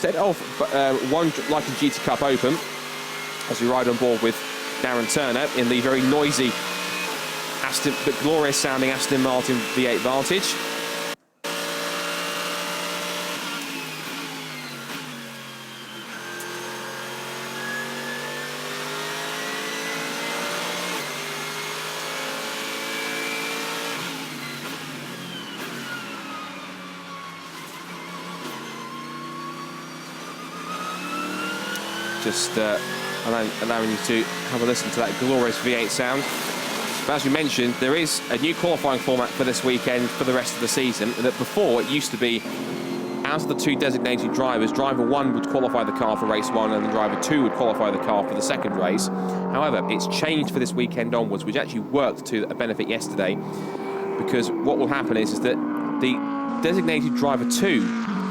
instead of one like a GT Cup Open, as we ride on board with Darren Turner in the very noisy but glorious sounding Aston Martin V8 Vantage. Just allowing you to have a listen to that glorious V8 sound. But as we mentioned, there is a new qualifying format for this weekend for the rest of the season. That before, it used to be, out of the two designated drivers, driver 1 would qualify the car for race 1 and then driver 2 would qualify the car for the second race. However, it's changed for this weekend onwards, which actually worked to a benefit yesterday, because what will happen is that the designated driver 2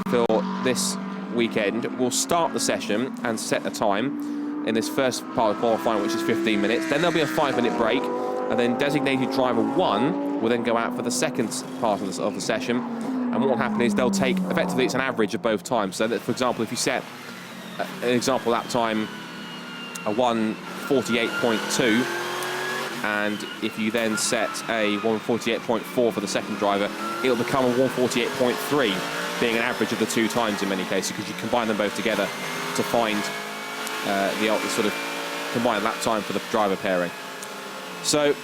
for this weekend will start the session and set a time in this first part of qualifying, which is 15 minutes. Then there'll be a 5-minute break, and then designated driver 1 will then go out for the second part of the session. And what will happen is they'll take, effectively it's an average of both times. So that, for example, if you set an example that time a 1:48.2, and if you then set a 1:48.4 for the second driver, it'll become a 1:48.3, being an average of the two times in many cases, because you combine them both together to find the sort of combined lap time for the driver pairing. So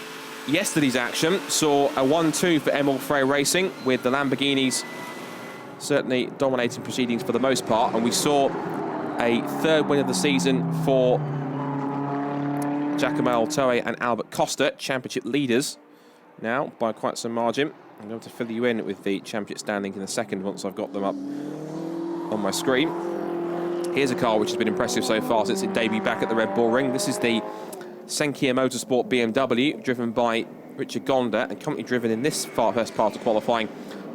yesterday's action saw a 1-2 for Emil Frey Racing, with the Lamborghinis certainly dominating proceedings for the most part, and we saw a third win of the season for Giacomo Altoe and Albert Costa, championship leaders now by quite some margin. I'm going to fill you in with the championship standings in a second once I've got them up on my screen. Here's a car which has been impressive so far since it debuted back at the Red Bull Ring. This is the Senkia Motorsport BMW, driven by Richard Gonda and currently driven in this first part of qualifying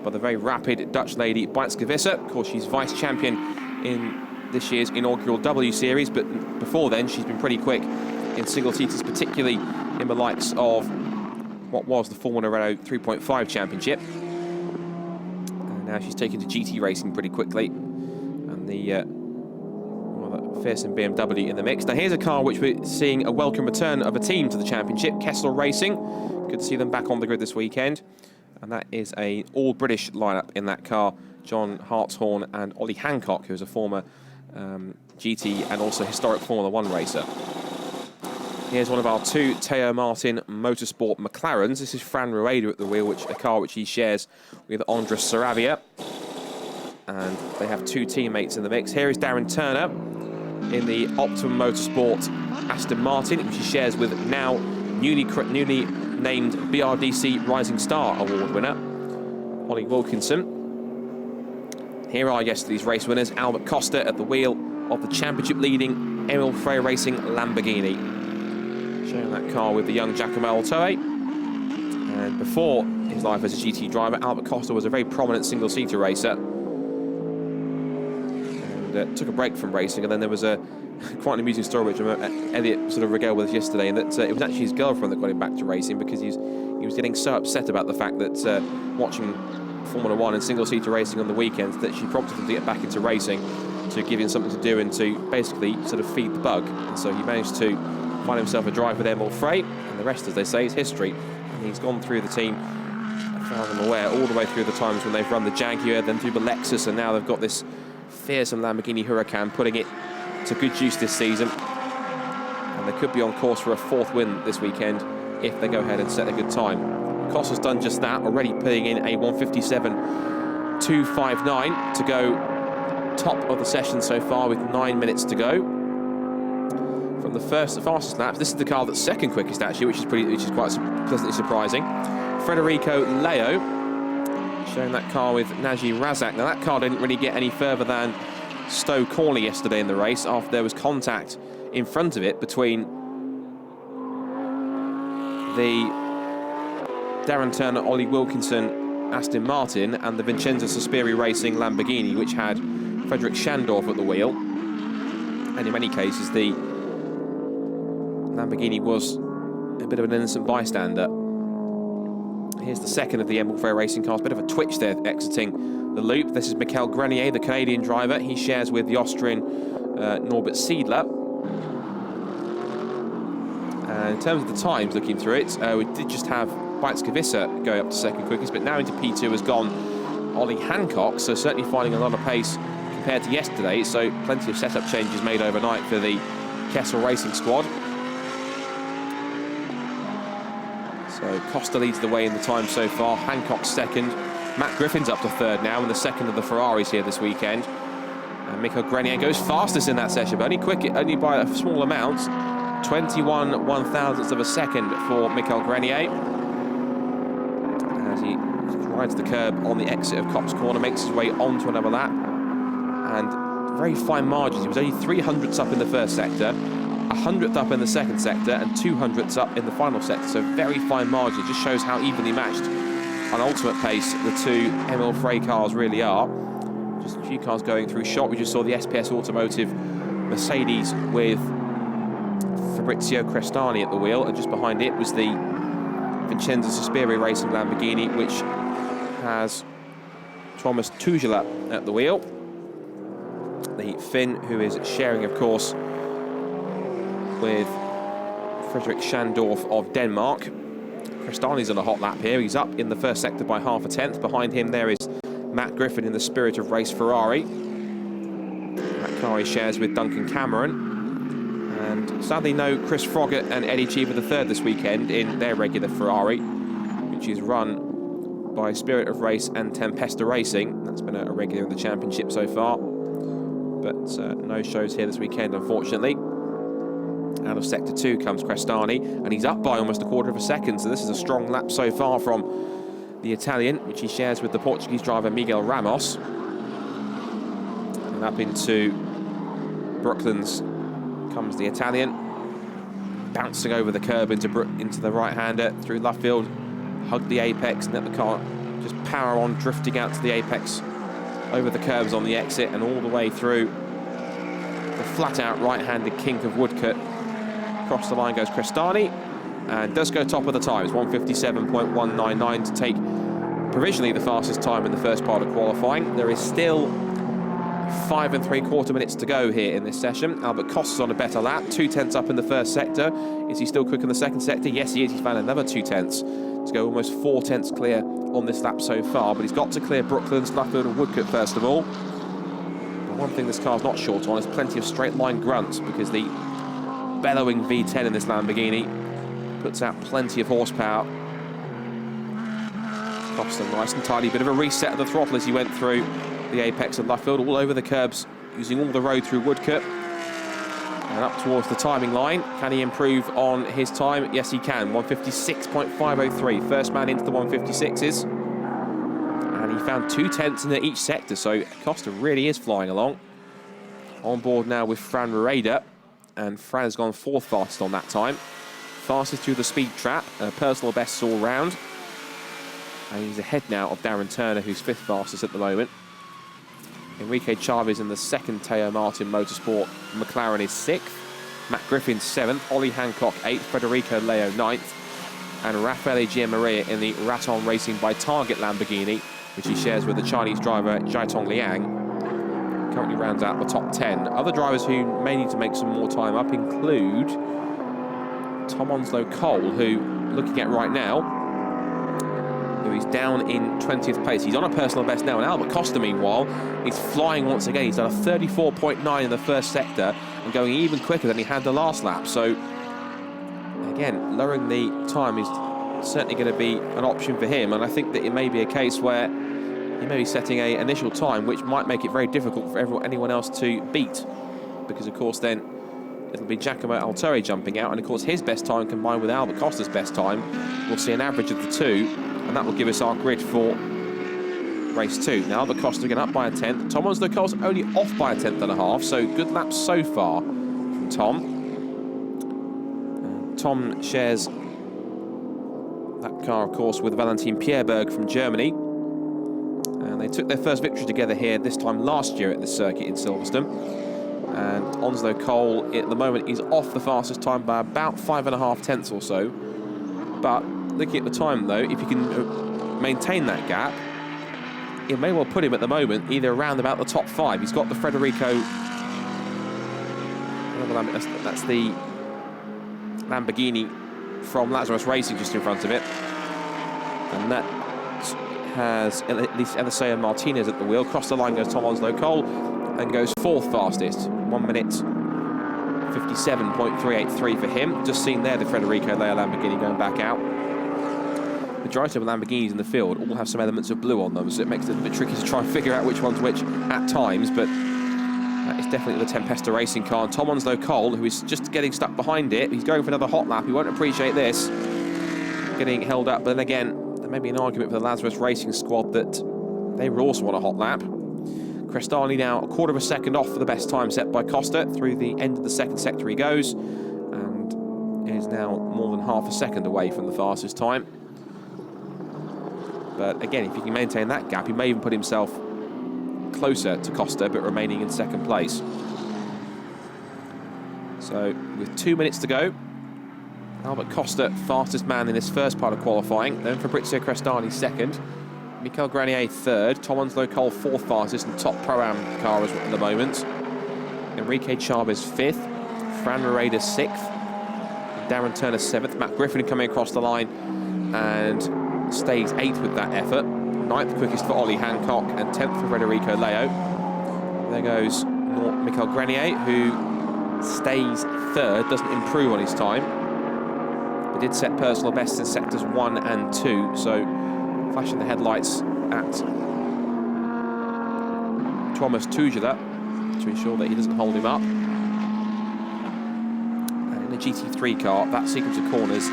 by the very rapid Dutch lady Bijtske Visser. Of course, she's vice champion in this year's inaugural W Series, but before then she's been pretty quick in single-seaters, particularly in the likes of what was the Formula Renault 3.5 Championship. And now she's taken to GT racing pretty quickly, and the fearsome BMW in the mix. Now here's a car which we're seeing a welcome return of a team to the championship, Kessel Racing. Good to see them back on the grid this weekend, and that is an all-British lineup in that car. John Hartshorn and Ollie Hancock, who's a former GT and also historic Formula 1 racer. Here's one of our two Teo Martin Motorsport McLarens. This is Fran Rueda at the wheel, a car which he shares with Andres Saravia. And they have two teammates in the mix. Here is Darren Turner in the Optimum Motorsport Aston Martin, which he shares with now newly named BRDC Rising Star Award winner, Ollie Wilkinson. Here are yesterday's race winners, Albert Costa at the wheel of the championship-leading Emil Frey Racing Lamborghini. Sharing that car with the young Giacomo Altoe. And before his life as a GT driver, Albert Costa was a very prominent single-seater racer. Took a break from racing, and then there was quite an amusing story which Elliot sort of regaled with us yesterday, and that it was actually his girlfriend that got him back to racing, because he was getting so upset about the fact that watching Formula 1 and single-seater racing on the weekends, that she prompted him to get back into racing to give him something to do and to basically sort of feed the bug. And so he managed to find himself a drive with Emil Frey, and the rest, as they say, is history. And he's gone through the team, as far as I'm aware, all the way through the times when they've run the Jaguar, then through the Lexus, and now they've got this fearsome Lamborghini Huracan, putting it to good use this season. And they could be on course for a fourth win this weekend if they go ahead and set a good time. Costa's done just that, already putting in a 1:57.259 to go top of the session so far with 9 minutes to go. From the fastest laps, this is the car that's second quickest actually, which is quite pleasantly surprising. Federico Leo showing that car with Naji Razak. Now that car didn't really get any further than Stowe Qualy yesterday in the race, after there was contact in front of it between the Darren Turner, Ollie Wilkinson Aston Martin and the Vincenzo Sospiri Racing Lamborghini, which had Frederick Schandorf at the wheel. And in many cases, the Lamborghini was a bit of an innocent bystander. Here's the second of the Emil Frey Racing cars. Bit of a twitch there exiting the loop. This is Michael Grenier, the Canadian driver. He shares with the Austrian Norbert Siedler. And in terms of the times, looking through it, we did just have Weitz-Kavissa going up to second quickest, but now into P2 has gone Ollie Hancock, so certainly finding a lot of pace compared to yesterday. So plenty of setup changes made overnight for the Kessel Racing squad. So Costa leads the way in the time so far. Hancock's second. Matt Griffin's up to third now, and the second of the Ferraris here this weekend. And Michael Grenier goes fastest in that session, but only by a small amount. 21 one-thousandths of a second for Michael Grenier. As he rides the curb on the exit of Copse Corner, makes his way onto another lap. And very fine margins. He was only 300ths up in the first sector, 100th up in the second sector, and 200ths up in the final sector. So very fine margins. Just shows how evenly matched on ultimate pace the two Emil Frey cars really are. Just a few cars going through shot. We just saw the SPS Automotive Mercedes with Fabrizio Crestani at the wheel, and just behind it was the Vincenzo Sospiri Racing Lamborghini, which has Thomas Tuchel at the wheel. The Finn, who is sharing, of course, with Frederik Schandorf of Denmark. Crestani's on a hot lap here. He's up in the first sector by half a tenth. Behind him there is Matt Griffin in the Spirit of Race Ferrari. Matt Kari shares with Duncan Cameron. And sadly no Chris Froggatt and Eddie Cheever III this weekend in their regular Ferrari, which is run by Spirit of Race and Tempesta Racing. That's been a regular in the championship so far. But no shows here this weekend, unfortunately. Out of Sector 2 comes Crestani, and he's up by almost a quarter of a second, so this is a strong lap so far from the Italian, which he shares with the Portuguese driver Miguel Ramos. And up into Brooklands comes the Italian, bouncing over the curb into the right-hander through Luffield, hug the apex, and let the car just power on, drifting out to the apex, over the curbs on the exit, and all the way through the flat-out right-handed kink of Woodcote. Across the line goes Crestani, and does go top of the times, 1:57.199 to take provisionally the fastest time in the first part of qualifying. There is still 5 3/4 minutes to go here in this session. Albert Costa's on a better lap, 2/10 up in the first sector. Is he still quick in the second sector? Yes, he is. He's found another 2/10 to go, almost 4/10 clear on this lap so far. But he's got to clear Brooklands, Luffield and Woodcote first of all. But one thing this car's not short on is plenty of straight line grunts, because the bellowing V10 in this Lamborghini puts out plenty of horsepower. Costa nice and tidy. Bit of a reset of the throttle as he went through the apex of Luffield, all over the curbs, using all the road through Woodcote. And up towards the timing line. Can he improve on his time? Yes, he can. 1:56.503. First man into the 1:56s. And he found 2/10 in each sector, so Costa really is flying along. On board now with Fran Rueda, and Fran has gone 4th fastest on that time. Fastest through the speed trap, personal bests all round. And he's ahead now of Darren Turner, who's 5th fastest at the moment. Enrique Chavez in the second Teo Martin Motorsport McLaren is 6th. Matt Griffin 7th. Ollie Hancock 8th. Federico Leo 9th. And Raffaele Gianmaria in the Raton Racing by Target Lamborghini, which he shares with the Chinese driver Jiatong Liang. Currently rounds out the top 10. Other drivers who may need to make some more time up include Tom Onslow Cole, who, looking at right now, who is down in 20th place. He's on a personal best now, and Albert Costa, meanwhile, is flying once again. He's done a 34.9 in the first sector and going even quicker than he had the last lap. So, again, lowering the time is certainly going to be an option for him, and I think that it may be a case where he may be setting an initial time which might make it very difficult for anyone else to beat, because, of course, then it'll be Giacomo Altori jumping out, and, of course, his best time combined with Albert Costa's best time. We'll see an average of the two, and that will give us our grid for race 2. Now, Albert Costa again up by a 10th. Tom Onslow Cole's only off by a 10th and a half, so good laps so far from Tom. Tom shares that car, of course, with Valentin Pierberg from Germany. And they took their first victory together here, this time last year at this circuit in Silverstone. And Onslow Cole, at the moment, is off the fastest time by about 5.5 tenths or so. But looking at the time, though, if you can maintain that gap, it may well put him at the moment either around about the top 5. He's got the Federico. That's the Lamborghini from Lazarus Racing just in front of it. And that has at least Eliseo Martinez at the wheel. Across the line goes Tom Onslow Cole and goes 4th fastest. 1 minute 57.383 for him. Just seen there the Federico Leo Lamborghini going back out. The majority of Lamborghinis in the field all have some elements of blue on them, so it makes it a little bit tricky to try and figure out which one's which at times, but that is definitely the Tempesta racing car. And Tom Onslow Cole, who is just getting stuck behind it, he's going for another hot lap. He won't appreciate this, getting held up. But then again, there may be an argument for the Lazarus Racing squad that they were also on a hot lap. Crestani now a quarter of a second off for the best time set by Costa. Through the end of the second sector he goes, and is now more than half a second away from the fastest time. But again, if he can maintain that gap, he may even put himself closer to Costa, but remaining in second place. So with 2 minutes to go, Albert Costa, fastest man in this first part of qualifying. Then Fabrizio Crestani second. Michael Grenier third. Tom Onslow Cole 4th fastest and top Pro-Am car at the moment. Enrique Chavez 5th. Fran Moreda 6th. Darren Turner 7th. Matt Griffin coming across the line and stays 8th with that effort. 9th quickest for Ollie Hancock and 10th for Federico Leo. There goes Michael Grenier, who stays 3rd, doesn't improve on his time. But did set personal bests in sectors 1 and 2, so flashing the headlights at Thomas Tuchela to ensure that he doesn't hold him up. And in a GT3 car, that sequence of corners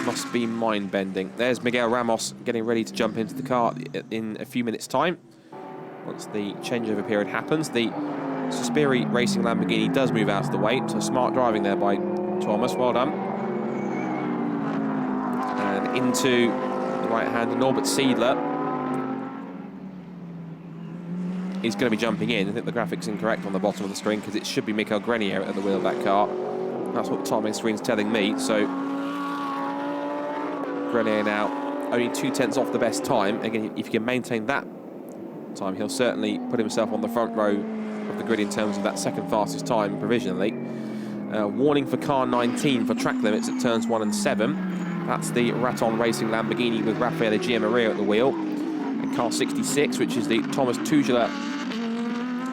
must be mind-bending. There's Miguel Ramos getting ready to jump into the car in a few minutes' time. Once the changeover period happens, the Suspiri Racing Lamborghini does move out of the way, so smart driving there by Thomas, well done. And into the right-hander, Norbert Siedler is going to be jumping in. I think the graphic's incorrect on the bottom of the screen because it should be Michael Grenier at the wheel of that car. That's what the timing screen's telling me, so Grenier now only 2/10 off the best time. Again, if he can maintain that time, he'll certainly put himself on the front row of the grid in terms of that second fastest time provisionally. Warning for car 19 for track limits at turns 1 and 7. That's the Raton Racing Lamborghini with Raffaele Giammaria at the wheel. And car 66, which is the Thomas Tuchela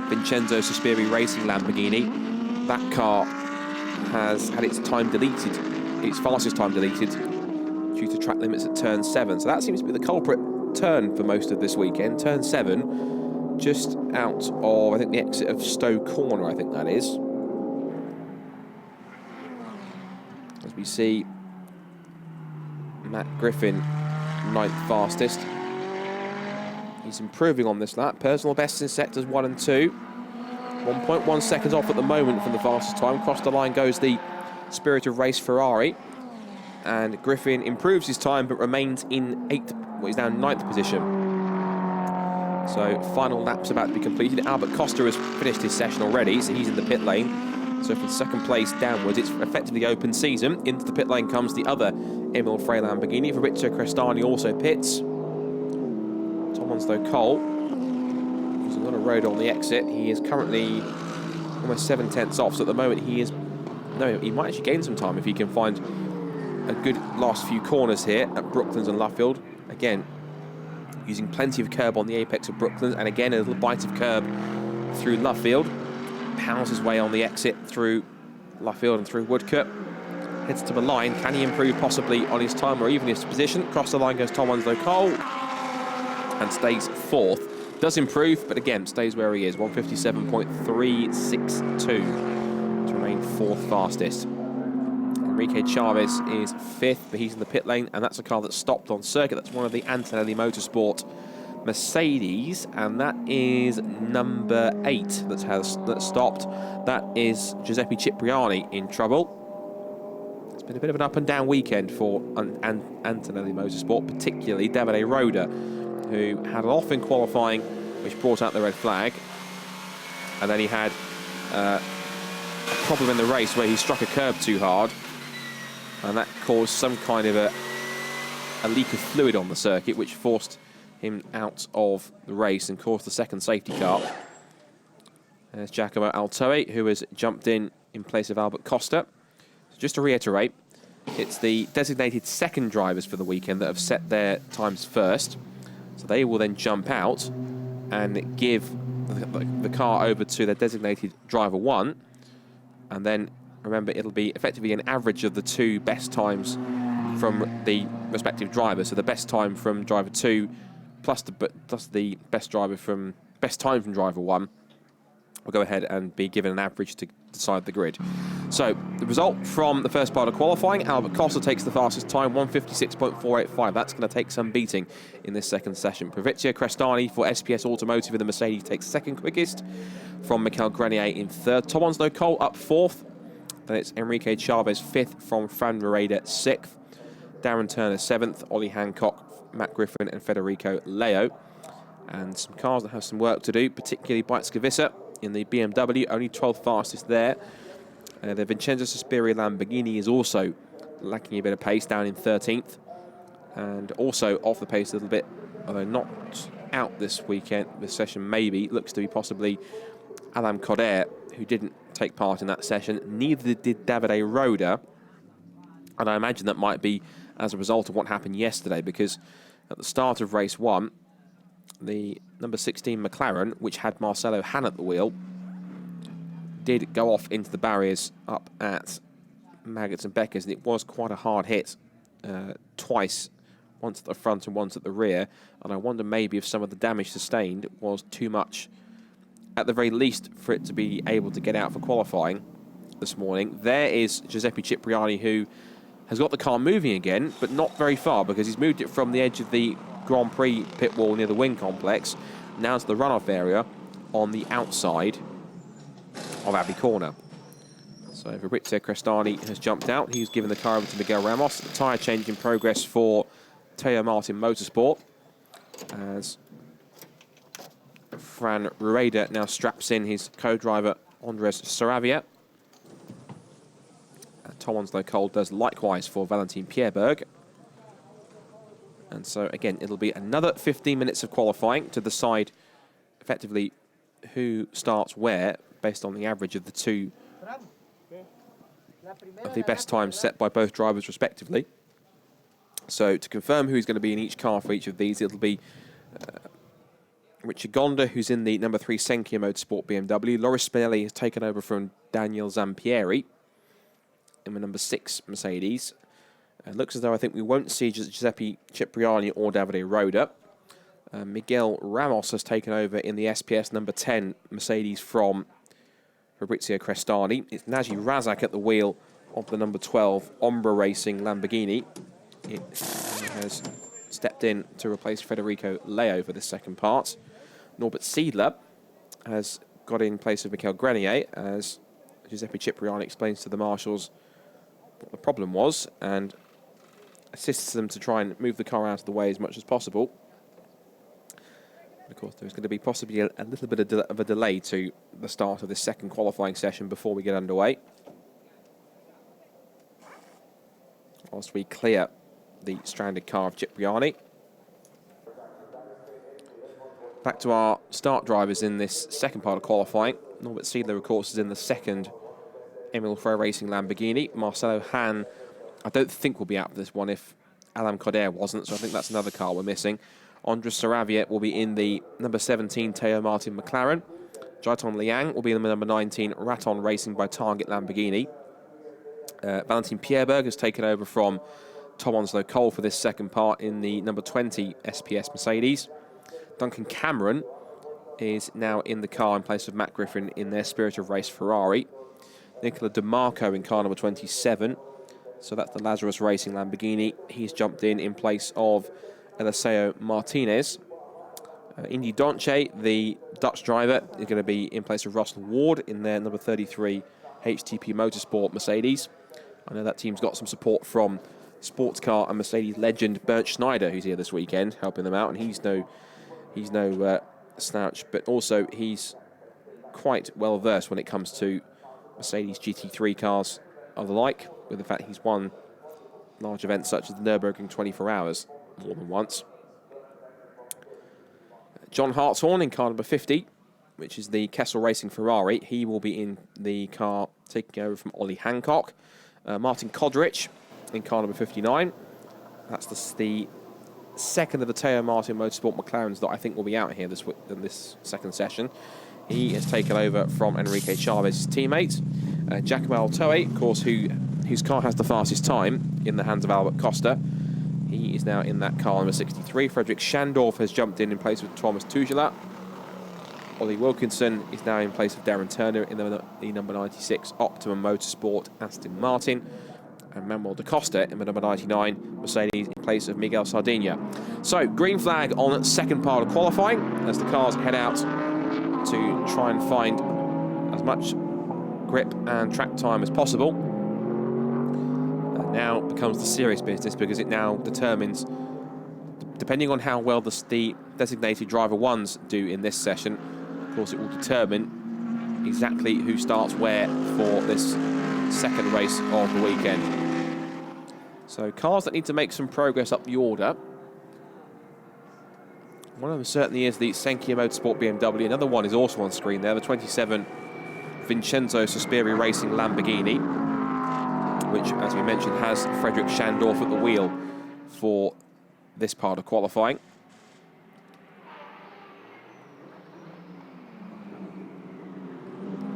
Vincenzo Suspiri Racing Lamborghini. That car has had its time deleted, its fastest time deleted, due to track limits at turn 7. So that seems to be the culprit turn for most of this weekend. Turn 7, just out of, I think, the exit of Stowe Corner, I think that is. As we see Matt Griffin, 9th fastest. He's improving on this lap. Personal bests in sectors 1 and 2. 1.1 seconds off at the moment from the fastest time. Across the line goes the Spirit of Race Ferrari. And Griffin improves his time but remains in 8th, well, he's now 9th position. So final lap's about to be completed. Albert Costa has finished his session already, so he's in the pit lane. So from second place downwards, it's effectively open season. Into the pit lane comes the other Emil Frey Lamborghini. Fabrizio Crestani also pits. Tom Onslow Cole, who's a lot of road on the exit. He is currently almost 7/10 off, so at the moment he might actually gain some time if he can find a good last few corners here at Brooklands and Luffield. Again, using plenty of curb on the apex of Brooklands, and again a little bite of curb through Luffield. Pounds his way on the exit through Luffield and through Woodcote. Heads to the line. Can he improve possibly on his time or even his position? Across the line goes Tom Onslow Cole and stays 4th. Does improve, but again stays where he is. 157.362 to remain 4th fastest. Enrique Chavez is 5th, but he's in the pit lane, and that's a car that stopped on circuit. That's one of the Antonelli Motorsport Mercedes, and that is number 8 that stopped. That is Giuseppe Cipriani in trouble. It's been a bit of an up and down weekend for Antonelli Motorsport, particularly Davide Roda, who had an off in qualifying, which brought out the red flag, and then he had a problem in the race where he struck a curb too hard, and that caused some kind of a leak of fluid on the circuit, which forced him out of the race and caused the second safety car. There's Giacomo Altoe, who has jumped in place of Albert Costa. So just to reiterate, it's the designated second drivers for the weekend that have set their times first. So they will then jump out and give the car over to their designated driver 1. And then, remember, it'll be effectively an average of the 2 best times from the respective drivers. So the best time from driver 2 plus the best time from driver 1 will go ahead and be given an average to decide the grid. So the result from the first part of qualifying, Albert Costa takes the fastest time, 1:56.485. That's going to take some beating in this second session. Fabrizio Crestani for SPS Automotive in the Mercedes takes second quickest, from Michael Grenier in third. Tom Onslow Cole up fourth. Then it's Enrique Chavez fifth, from Fran Moreda sixth. Darren Turner seventh, Ollie Hancock, Matt Griffin and Federico Leo. And some cars that have some work to do, particularly Bajtskevisa in the BMW, only 12th fastest there. The Vincenzo Suspiria Lamborghini is also lacking a bit of pace, down in 13th. And also off the pace a little bit, although not out this weekend, this session maybe, looks to be possibly Alain Coder, who didn't take part in that session. Neither did Davide Roda. And I imagine that might be as a result of what happened yesterday, because at the start of race 1, the number 16 McLaren, which had Marcelo Hahn at the wheel, did go off into the barriers up at Maggots and Beckers, and it was quite a hard hit twice, once at the front and once at the rear. And I wonder maybe if some of the damage sustained was too much, at the very least, for it to be able to get out for qualifying this morning. There is Giuseppe Cipriani, who has got the car moving again, but not very far, because he's moved it from the edge of the Grand Prix pit wall near the wing complex now to the runoff area on the outside of Abbey Corner. So Fabrizio Crestani has jumped out. He's given the car over to Miguel Ramos. A tyre change in progress for Teo Martin Motorsport, as Fran Rueda now straps in his co-driver Andres Saravia. Tom Onslow Cole does likewise for Valentin Pierberg. And so, again, it'll be another 15 minutes of qualifying to decide effectively who starts where, based on the average of the 2 of the best times set by both drivers respectively. So to confirm who's going to be in each car for each of these, it'll be Richard Gonda, who's in the number 3 Senkia Motorsport BMW. Loris Spinelli has taken over from Daniel Zampieri in the number 6 Mercedes. It looks as though I think we won't see Giuseppe Cipriani or Davide Roda. Miguel Ramos has taken over in the SPS number 10 Mercedes from Fabrizio Crestani. It's Naji Razak at the wheel of the number 12 Ombra Racing Lamborghini. It has stepped in to replace Federico Leo for this second part. Norbert Siedler has got in place of Michael Grenier, as Giuseppe Cipriani explains to the marshals what the problem was and assists them to try and move the car out of the way as much as possible. And of course, there's going to be possibly a little bit of a delay to the start of this second qualifying session before we get underway, whilst we clear the stranded car of Cipriani. Back to our start drivers in this second part of qualifying. Norbert Siedler, of course, is in the second Emil Frey Racing Lamborghini. Marcelo Hahn, I don't think will be out for this one if Alain Coder wasn't, so I think that's another car we're missing. Andres Saravia will be in the number 17 Teo Martin McLaren. Jaiton Liang will be in the number 19 Raton Racing by Target Lamborghini. Valentin Pierberg has taken over from Tom Onslow Cole for this second part in the number 20 SPS Mercedes. Duncan Cameron is now in the car in place of Matt Griffin in their Spirit of Race Ferrari. Nicola DeMarco in car number 27. So that's the Lazarus Racing Lamborghini. He's jumped in place of Eliseo Martinez. Indy Donche, the Dutch driver, is going to be in place of Russell Ward in their number 33 HTP Motorsport Mercedes. I know that team's got some support from sports car and Mercedes legend Bernd Schneider, who's here this weekend helping them out, and he's no slouch, but also he's quite well versed when it comes to Mercedes GT3 cars of the like, with the fact he's won large events such as the Nürburgring 24 Hours more than once. John Hartshorn in car number 50, which is the Kessel Racing Ferrari. He will be in the car taking over from Ollie Hancock. Martin Kodrich in car number 59. That's the second of the Teo Martin Motorsport McLarens that I think will be out here in this second session. He has taken over from Enrique Chavez's teammate. Giacomo Altoe, of course, whose car has the fastest time in the hands of Albert Costa. He is now in that car number 63. Frederick Schandorf has jumped in place with Thomas Tugelat. Ollie Wilkinson is now in place of Darren Turner in the number 96 Optimum Motorsport Aston Martin. And Manuel da Costa in the number 99 Mercedes in place of Miguel Sardinia. So, green flag on second part of qualifying as the cars head out to try and find as much grip and track time as possible. And now becomes the serious business, because it now determines, depending on how well the designated driver ones do in this session, of course it will determine exactly who starts where for this second race of the weekend. So cars that need to make some progress up the order. One of them certainly is the Senkia Motorsport BMW. Another one is also on screen there, the 27 Vincenzo Sospiri Racing Lamborghini, which, as we mentioned, has Frederick Schandorf at the wheel for this part of qualifying.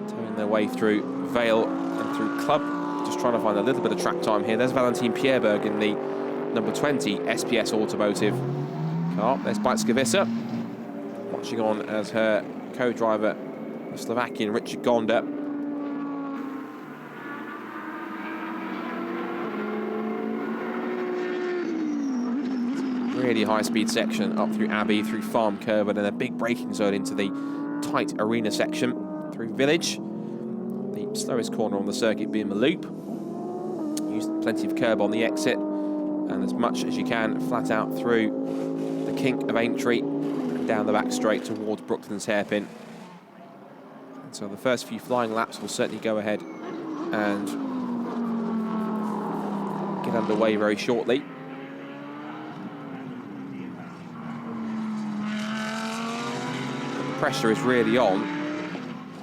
Towing their way through Vale and through Club, just trying to find a little bit of track time here. There's Valentin Pierberg in the number 20 SPS Automotive car. There's Bajtskevisa, watching on as her co-driver, the Slovakian Richard Gonda. Really high-speed section up through Abbey, through Farm Curve, and then a big braking zone into the tight arena section through Village. The slowest corner on the circuit being the loop. Use plenty of curb on the exit, and as much as you can flat out through the kink of Aintree and down the back straight towards Brooklands Hairpin. And so the first few flying laps will certainly go ahead and get underway very shortly. Pressure is really on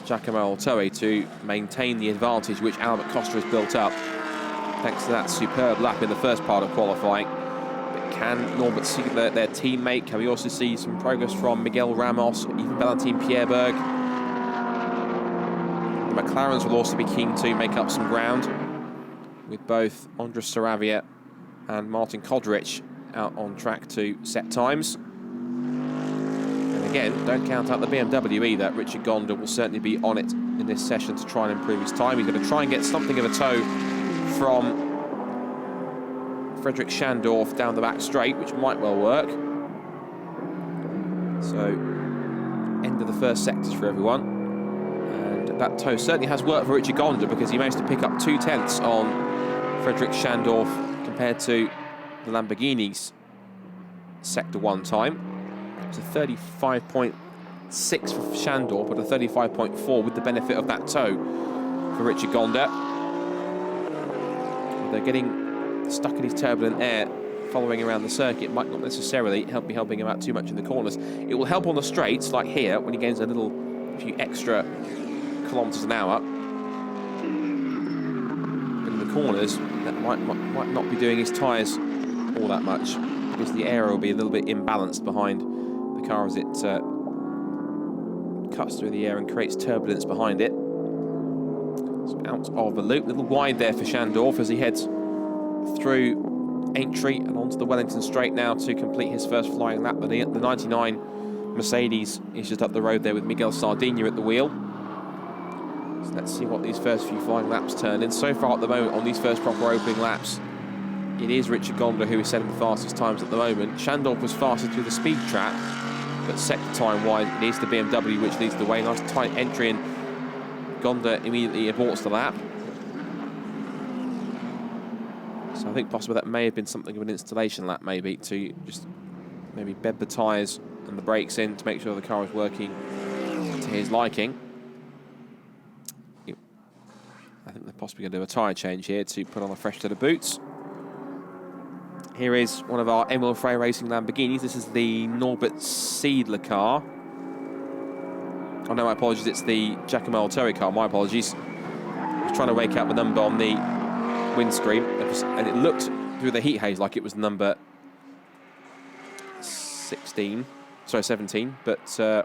Giacomo Altoe to maintain the advantage which Albert Costa has built up thanks to that superb lap in the first part of qualifying. But can Norbert Siedler, their teammate, can we also see some progress from Miguel Ramos, even Valentin Pierberg? The McLarens will also be keen to make up some ground with both Andres Saravia and Martin Kodrich out on track to set times. Again, don't count out the BMW either. Richard Gonda will certainly be on it in this session to try and improve his time. He's going to try and get something of a tow from Frederick Schandorf down the back straight, which might well work. So, end of the first sectors for everyone. And that tow certainly has worked for Richard Gonda, because he managed to pick up 2/10 on Frederick Schandorf compared to the Lamborghini's Sector 1 time. It's a 35.6 for Schandorf, but a 35.4 with the benefit of that tow for Richard Gonda. They're getting stuck in his turbulent air following around the circuit. Might not necessarily be helping him out too much in the corners. It will help on the straights, like here, when he gains a few extra kilometres an hour. But in the corners, that might not be doing his tyres all that much, because the aero will be a little bit imbalanced behind the car as it cuts through the air and creates turbulence behind it. So out of the loop, a little wide there for Schandorf as he heads through Aintree and onto the Wellington Straight now to complete his first flying lap. The 99 Mercedes is just up the road there with Miguel Sardinia at the wheel. So let's see what these first few flying laps turn in. So far at the moment on these first proper opening laps, it is Richard Gonda who is setting the fastest times at the moment. Schandorf was faster through the speed trap, but sector time-wise, it is the BMW which leads the way. Nice tight entry, and Gonda immediately aborts the lap. So I think possibly that may have been something of an installation lap, maybe, to just maybe bed the tyres and the brakes in to make sure the car is working to his liking. I think they're possibly going to do a tyre change here to put on a fresh set of boots. Here is one of our Emil Frey Racing Lamborghinis. This is the Norbert Siedler car. Oh no, my apologies, it's the Giacomo Altori car, my apologies. I was trying to wake out the number on the windscreen, and it looked through the heat haze like it was number 17, but, or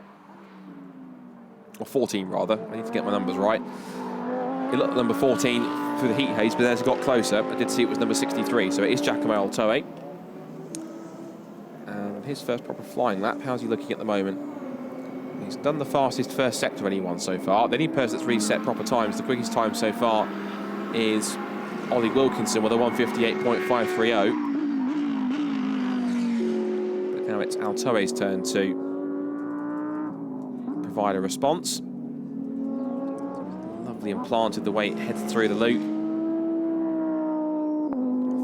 14 rather, I need to get my numbers right. It looked at number 14 through the heat haze, but as it got closer, I did see it was number 63, so it is Giacomo Altori. And his first proper flying lap, how's he looking at the moment? He's done the fastest first sector anyone so far. The only person that's really set proper times, the quickest time so far is Ollie Wilkinson with a 1:58.530. But now it's Altori's turn to provide a response. Lovely implanted the way it heads through the loop.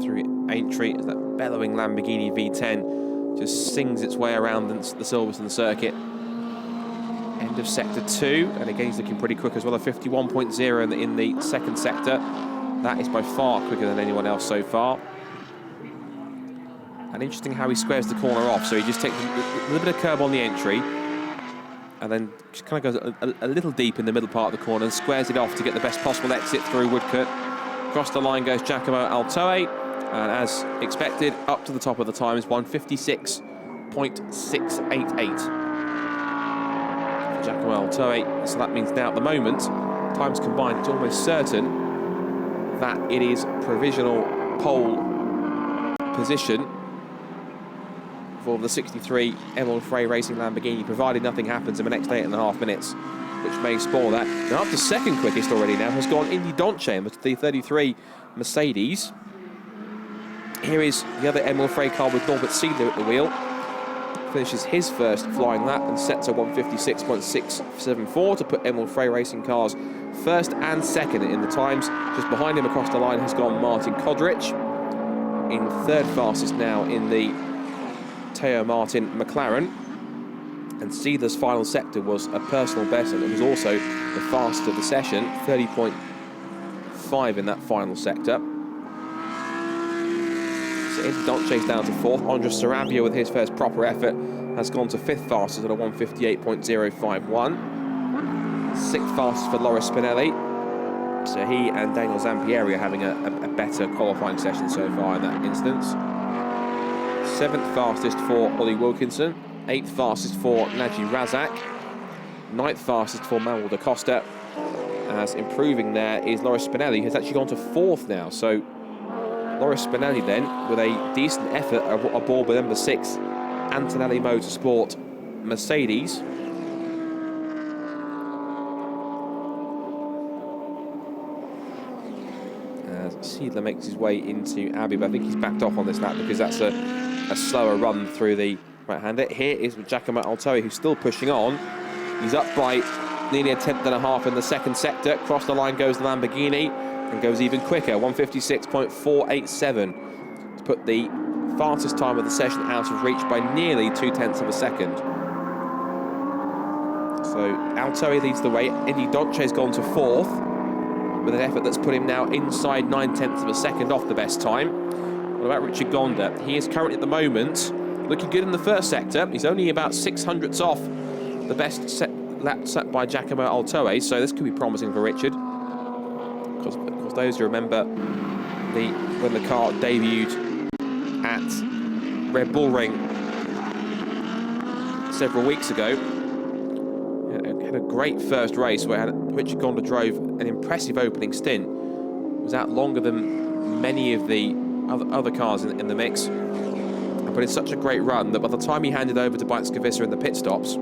Through Aintree, as that bellowing Lamborghini V10 just sings its way around the Silverstone circuit. End of sector 2, and again he's looking pretty quick as well, a 51.0 in the second sector. That is by far quicker than anyone else so far. And interesting how he squares the corner off, so he just takes a little bit of curb on the entry, and then just kind of goes a little deep in the middle part of the corner and squares it off to get the best possible exit through Woodcote. Across the line goes Giacomo Altori, and as expected, up to the top of the times, 1:56.688. Giacomo Altori, so that means now at the moment, times combined, it's almost certain that it is provisional pole position for the 63 Emil Frey Racing Lamborghini, provided nothing happens in the next 8.5 minutes, which may spoil that. Now up to second quickest already now has gone Indy Donche in the 33 Mercedes. Here is the other Emil Frey car with Norbert Siedler at the wheel. Finishes his first flying lap and sets a 1:56.674 to put Emil Frey Racing cars first and second in the times. Just behind him across the line has gone Martin Kodrich, in third fastest now in the Teo Martin McLaren. And Siedler's final sector was a personal best, and it was also the fastest of the session, 30.5 in that final sector. So Indy Donche's down to fourth. Andres Sarabia, with his first proper effort, has gone to fifth fastest at a 1:58.051. Sixth fastest for Loris Spinelli. So he and Daniel Zampieri are having a better qualifying session so far in that instance. Seventh fastest for Ollie Wilkinson. Eighth fastest for Naji Razak. Ninth fastest for Manuel da Costa. As improving there is Loris Spinelli, who's actually gone to fourth now. So Loris Spinelli then, with a decent effort aboard the number 6 Antonelli Motorsport Mercedes. As Siedler makes his way into Abbey, but I think he's backed off on this lap because that's a slower run through the right-hander. Here is Giacomo Altori, who's still pushing on. He's up by nearly a 1/10.5 in the second sector. Across the line goes the Lamborghini, and goes even quicker, 1:56.487, to put the fastest time of the session out of reach by nearly 0.2 of a second. So Altori leads the way. Indy Donche's gone to fourth, with an effort that's put him now inside 0.9 of a second off the best time. What about Richard Gonda? He is currently at the moment looking good in the first sector. He's only about 600ths off the best lap set by Giacomo Altori, so this could be promising for Richard. Because those who remember when the car debuted at Red Bull Ring several weeks ago, had a great first race where Richard Gonda drove an impressive opening stint, was out longer than many of the other cars in the mix, and put in such a great run that by the time he handed over to Bijtske in the pit stops,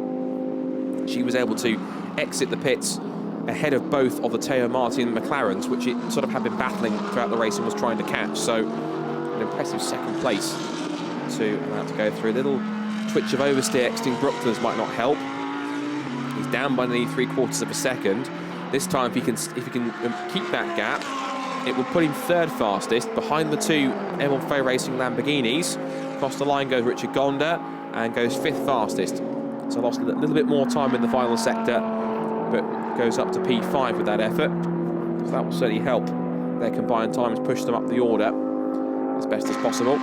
she was able to exit the pits ahead of both of the Teo Martin McLarens, which it sort of had been battling throughout the race and was trying to catch. So an impressive second place to allow it to go through. A little twitch of oversteer exiting Brooklands might not help. He's down by nearly 3/4 of a second. This time, if he can keep that gap, it will put him third fastest behind the two Emil Frey Racing Lamborghinis. Across the line goes Richard Gonda and goes fifth fastest. So lost a little bit more time in the final sector, but goes up to P5 with that effort. So that will certainly help their combined times, push them up the order as best as possible.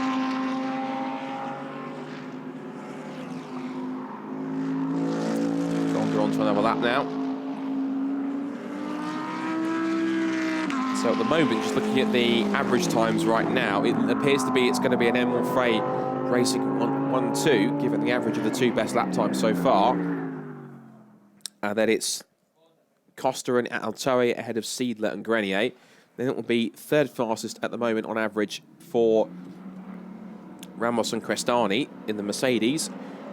lap now. So at the moment, just looking at the average times right now, it appears to be it's going to be an Emil Frey racing 1-2, given the average of the 2 best lap times so far. And then it's Costa and Altoe ahead of Siedler and Grenier. Then it will be third fastest at the moment on average for Ramos and Crestani in the Mercedes.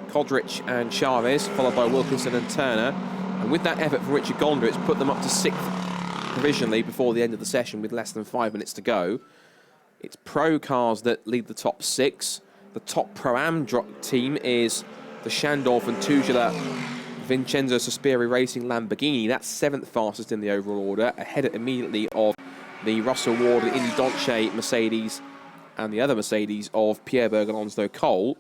Kodrich and Chavez, followed by Wilkinson and Turner. And with that effort from Richard Golder, it's put them up to 6th provisionally before the end of the session with less than 5 minutes to go. It's Pro cars that lead the top 6. The top Pro-Am team is the Schandorf and Tugela Vincenzo Sospiri Racing Lamborghini. That's 7th fastest in the overall order, ahead immediately of the Russell Ward and Indy Donche Mercedes and the other Mercedes of Pierre Berger-Alonso Cole.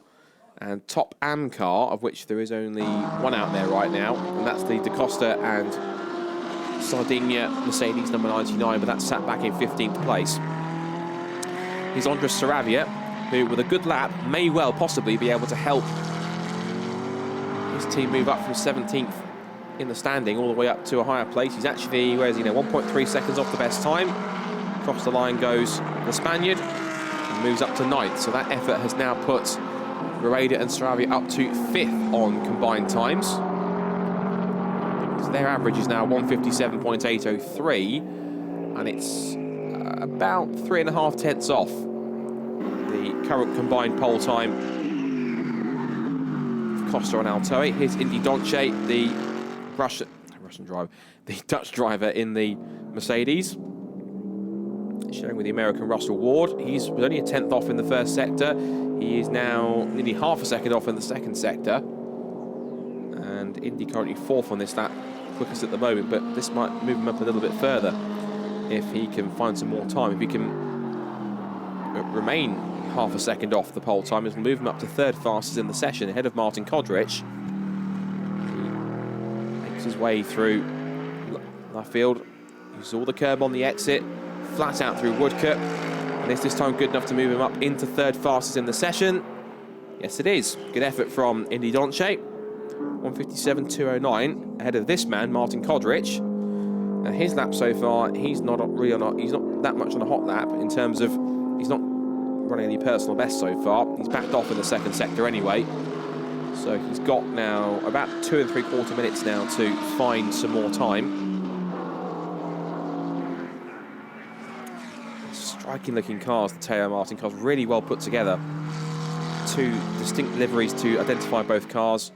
And top AM car, of which there is only one out there right now, and that's the Da Costa and Sardinia Mercedes number 99, but that's sat back in 15th place. Here's Andres Saravia, who with a good lap may well possibly be able to help his team move up from 17th in the standing all the way up to a higher place. He's actually, 1.3 seconds off the best time. Across the line goes the Spaniard and moves up to 9th. So that effort has now put Rueda and Saravia up to 5th on combined times. So their average is now 157.803, and it's about 3.5 tenths off the current combined pole time for Costa and Altoe. Here's Indy Donche, the Russian driver, the Dutch driver in the Mercedes, sharing with the American Russell Ward. He's only a 10th off in the first sector. He is now nearly half a second off in the second sector. And Indy currently 4th on this lap, quickest at the moment, but this might move him up a little bit further if he can find some more time. If he can remain half a second off the pole time, it'll move him up to 3rd fastest in the session, ahead of Martin Kodrich. He makes his way through Luffield, uses all the curb on the exit, flat out through Woodcote, and is this time good enough to move him up into 3rd fastest in the session? Yes, it is. Good effort from Indy Donche. 157.209 ahead of this man, Martin Kodrich. And his lap so far, he's not that much on a hot lap in terms of he's not running any personal best so far. He's backed off in the second sector anyway. So he's got now about 2 3/4 minutes now to find some more time. Striking looking cars, the Teo Martin cars, really well put together. 2 distinct liveries to identify both cars.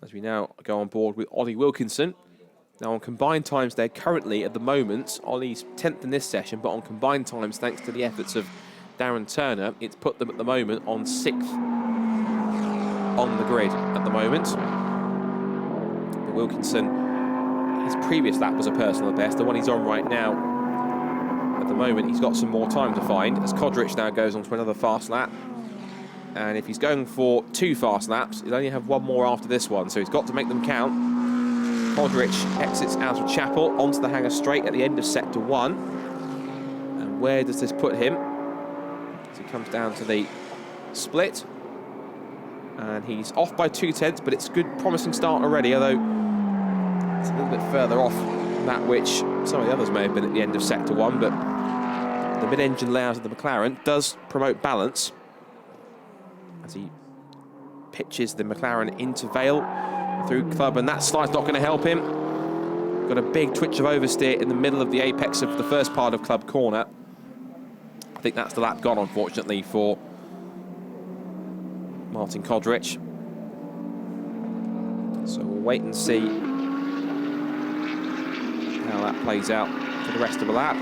As we now go on board with Ollie Wilkinson. Now on combined times, they're currently at the moment, Ollie's 10th in this session, but on combined times, thanks to the efforts of Darren Turner, it's put them at the moment on 6th on the grid at the moment. But Wilkinson, his previous lap was a personal best. The one he's on right now, at the moment, he's got some more time to find, as Kodrich now goes on to another fast lap. And if he's going for 2 fast laps, he'll only have 1 more after this one, so he's got to make them count. Kodrich exits out of Chapel onto the hangar straight at the end of sector 1. And where does this put him? As he comes down to the split. And he's off by 2 tenths, but it's a good, promising start already, although it's a little bit further off that which some of the others may have been at the end of sector 1, but the mid-engine layout of the McLaren does promote balance as he pitches the McLaren into Vale through Club, and that slide's not going to help him. Got a big twitch of oversteer in the middle of the apex of the first part of Club Corner. I think that's the lap gone, unfortunately, for Martin Kodrich. So we'll wait and see how that plays out for the rest of the lap.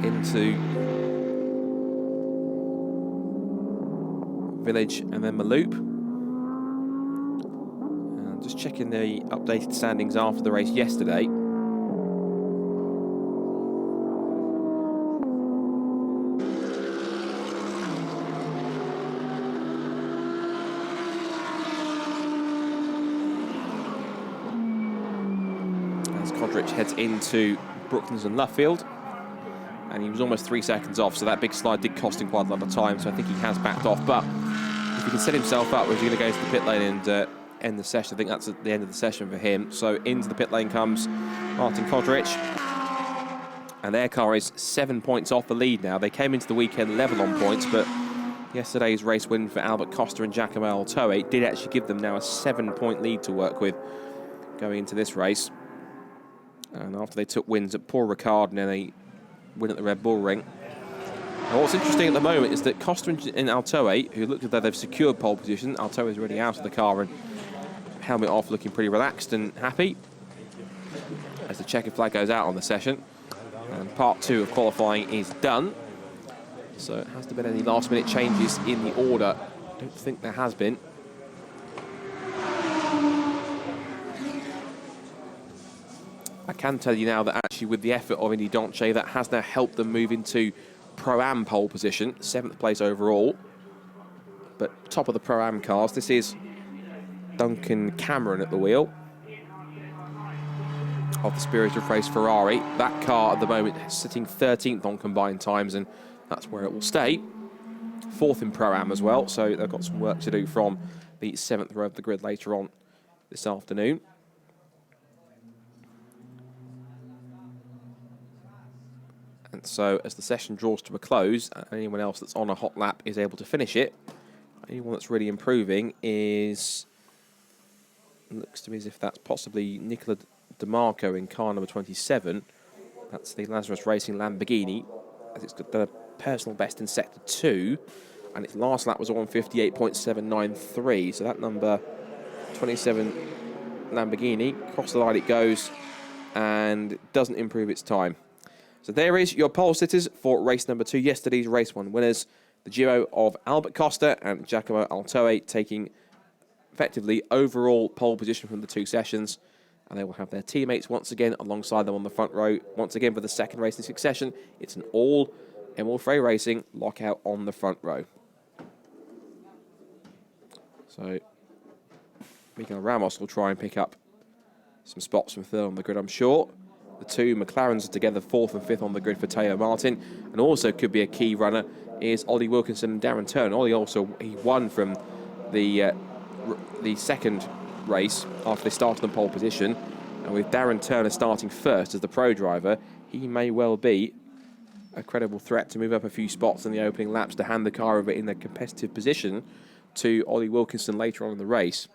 Into Village and then Maloop. And just checking the updated standings after the race yesterday. As Kodrich heads into Brooklands and Luffield. And he was almost 3 seconds off, so that big slide did cost him quite a lot of time, so I think he has backed off. But if he can set himself up, where he's going to go to the pit lane and end the session. I think that's at the end of the session for him. So into the pit lane comes Martin Kodric. And their car is 7 points off the lead now. They came into the weekend level on points, but yesterday's race win for Albert Costa and Giacomo Altoe did actually give them now a 7-point lead to work with going into this race. And after they took wins at Paul Ricard and then a win at the Red Bull Ring. And what's interesting at the moment is that Costa and Altoe, who look as though they've secured pole position, Altoe is already out of the car and helmet off, looking pretty relaxed and happy as the checkered flag goes out on the session. And part 2 of qualifying is done. So has there been any last-minute changes in the order? I don't think there has been. I can tell you now that actually with the effort of Indy Donche, that has now helped them move into Pro-Am pole position, 7th place overall. But top of the Pro-Am cars, this is Duncan Cameron at the wheel of the Spirit of Race Ferrari. That car at the moment is sitting 13th on combined times, and that's where it will stay. 4th in Pro-Am as well, so they've got some work to do from the 7th row of the grid later on this afternoon. And so as the session draws to a close, anyone else that's on a hot lap is able to finish it. Anyone that's really improving is, looks to me as if that's possibly Nicola DeMarco in car number 27. That's the Lazarus Racing Lamborghini, as it's got the personal best in sector 2, and its last lap was a 158.793. So that number 27 Lamborghini, across the line it goes, and doesn't improve its time. So there is your pole sitters for race number 2, yesterday's race 1 winners. The duo of Albert Costa and Giacomo Altoe taking effectively overall pole position from the 2 sessions. And they will have their teammates once again alongside them on the front row. Once again for the 2nd race in succession. It's an all Emil Frey Racing lockout on the front row. So Miguel Ramos will try and pick up some spots from 3rd on the grid, I'm sure. The 2 McLarens are together 4th and 5th on the grid for Taylor Martin. And also could be a key runner is Ollie Wilkinson and Darren Turner. Ollie also, he won from the 2nd race after they started on pole position. And with Darren Turner starting first as the pro driver, he may well be a credible threat to move up a few spots in the opening laps to hand the car over in a competitive position to Ollie Wilkinson later on in the race.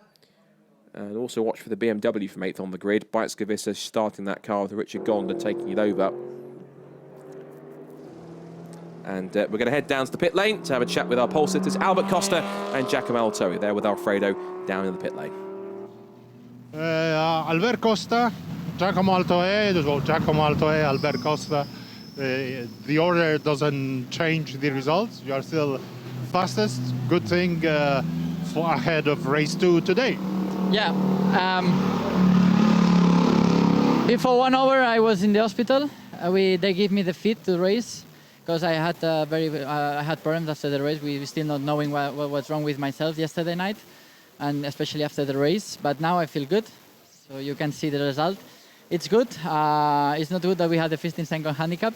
And also watch for the BMW from 8th on the grid. Bajtskevisa starting that car with Richard Gonda taking it over. And we're going to head down to the pit lane to have a chat with our pole sitters, Albert Costa and Giacomo Altoe. There with Alfredo down in the pit lane. Albert Costa, Giacomo Altoe, Albert Costa. The order doesn't change the results. You are still fastest. Good thing for ahead of race 2 today. Yeah. Before 1 hour, I was in the hospital. They gave me the fit to race because I had I had problems after the race. We still not knowing what was wrong with myself yesterday night, and especially after the race. But now I feel good, so you can see the result. It's good. It's not good that we had the 15-second handicap.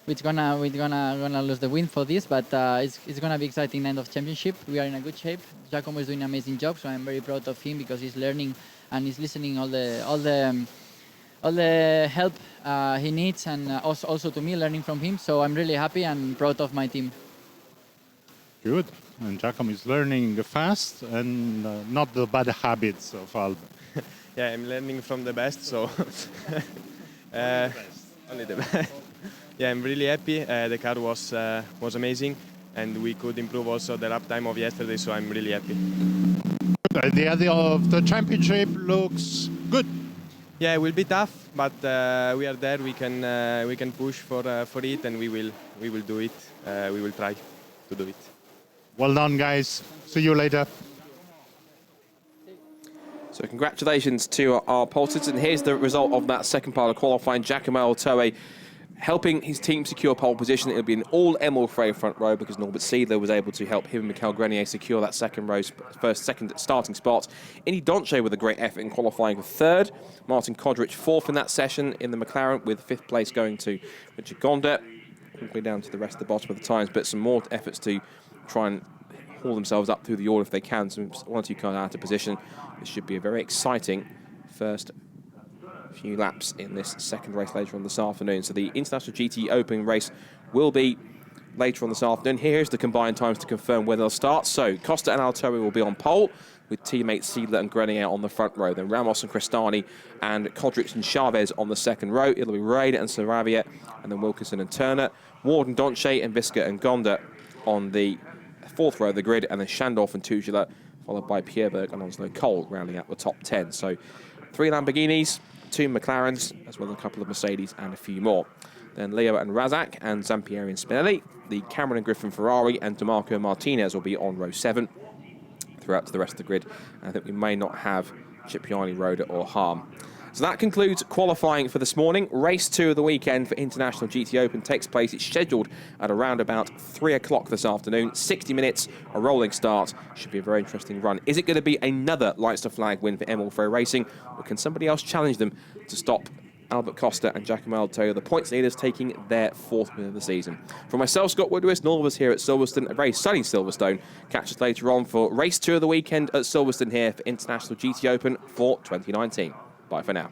We're gonna lose the win for this, but it's gonna be exciting end of championship. We are in a good shape. Giacomo is doing an amazing job, so I'm very proud of him because he's learning and he's listening all the help he needs, and also to me learning from him. So I'm really happy and proud of my team. Good, and Giacomo is learning fast and not the bad habits of Albert. Yeah, I'm learning from the best, so only the best. Yeah, I'm really happy. The car was amazing, and we could improve also the lap time of yesterday, so I'm really happy. The idea of the championship looks good. Yeah, it will be tough, but we are there. We can push for it, and we will do it. We will try to do it. Well done, guys. See you later. So congratulations to our pole sitters, and here's the result of that 2nd part of qualifying. Giacomo Altoe helping his team secure pole position. It'll be an all Emil Frey front row because Norbert Siedler was able to help him and Michael Grenier secure that second starting spot. Indy Donche with a great effort in qualifying for 3rd. Martin Kodric 4th in that session in the McLaren, with 5th place going to Richard Gonda. All the way down to the rest of the bottom of the times, but some more efforts to try and haul themselves up through the order if they can. So 1 or 2 cars out of position. This should be a very exciting first few laps in this second race later on this afternoon. So the International GT Open race will be later on this afternoon. Here's the combined times to confirm where they'll start. So Costa and Altori will be on pole, with teammates Siedler and Grenning out on the front row. Then Ramos and Crestani and Kodrich and Chavez on the second row. It'll be Raid and Saravia, and then Wilkinson and Turner. Ward and Donche and Visca and Gonda on the fourth row of the grid, and then Shandorf and Tugela, followed by Pierberg and Onslow Cole, rounding out the top 10. So 3 Lamborghinis, 2 McLarens, as well as a couple of Mercedes and a few more. Then Leo and Razak and Zampieri and Spinelli. The Cameron and Griffin Ferrari and DeMarco Martinez will be on row 7 throughout to the rest of the grid. And I think we may not have Cipriani, Roda or Harm. So that concludes qualifying for this morning. Race 2 of the weekend for International GT Open takes place. It's scheduled at around about 3 o'clock this afternoon. 60 minutes, a rolling start. Should be a very interesting run. Is it going to be another Lights to Flag win for Emil Frey Racing, or can somebody else challenge them to stop Albert Costa and Giacomo Altoio, the points leaders, taking their 4th win of the season? For myself, Scott Woodward, and all of us here at Silverstone, a very sunny Silverstone. Catch us later on for race 2 of the weekend at Silverstone here for International GT Open for 2019. Bye for now.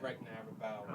Break now about